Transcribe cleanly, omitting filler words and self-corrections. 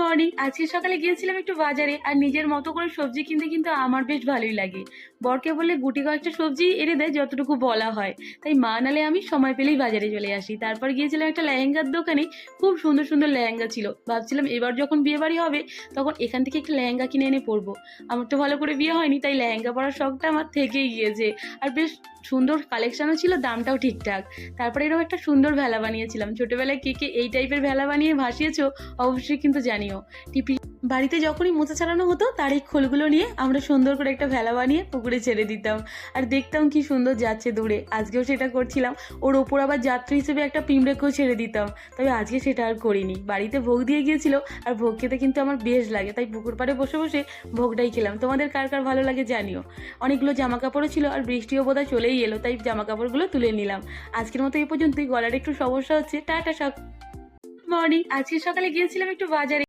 Morning. আজকে সকালে গিয়েছিলাম একটু বাজারে, আর নিজের মতো করে সবজি কিনতে কিন্তু আমার বেশ ভালোই লাগে। বরকে বললে গুটি কয়েকটা সবজি এনে দেয় যতটুকু বলা হয়। তাই মা নালে আমি সময় পেলেই বাজারে চলে আসি। তারপর গিয়েছিলাম একটা লেহেঙ্গার দোকানে। খুব সুন্দর সুন্দর লেহেঙ্গা ছিল। ভাবছিলাম এবার যখন বিয়ে বাড়ি হবে তখন এখান থেকে একটা লেহেঙ্গা কিনে এনে পরবো। আমার তো ভালো করে বিয়ে হয়নি, তাই লেহেঙ্গা পরার শখটা আমার থেকেই গিয়েছে। আর বেশ সুন্দর কালেকশনও ছিল, দামটাও ঠিকঠাক। তারপরে এরকম একটা সুন্দর ভেলা বানিয়েছিলাম। ছোটবেলায় কে কে এই টাইপের ভেলা বানিয়ে ভাসিয়েছো অবশ্যই কিন্তু জানিও। টিপি বাড়িতে যখনই মোচা ছাড়ানো হতো তার এই খোলগুলো নিয়ে আমরা সুন্দর করে একটা ভেলা বানিয়ে পুকুরে ছেড়ে দিতাম, আর দেখতাম কি সুন্দর যাচ্ছে দূরে। আজকেও সেটা করছিলাম। ওর ওপর আবার যাত্রী হিসেবে একটা পিঁমড়েকেও ছেড়ে দিতাম। তবে আজকে সেটা আর করিনি। বাড়িতে ভোগ দিয়ে গিয়েছিল, আর ভোগ খেতে কিন্তু আমার বেশ লাগে, তাই পুকুর পাড়ে বসে বসে ভোগটাই খেলাম। তোমাদের কার কার ভালো লাগে জানিও। অনেকগুলো জামা কাপড়ও ছিল, আর বৃষ্টিও বোধহয় চলেই এলো, তাই জামা কাপড়গুলো তুলে নিলাম। আজকের মতো এই পর্যন্তই। গলার একটু সমস্যা হচ্ছে। টাটা সব। মর্নিং। আজকে সকালে গিয়েছিলাম একটু বাজারে।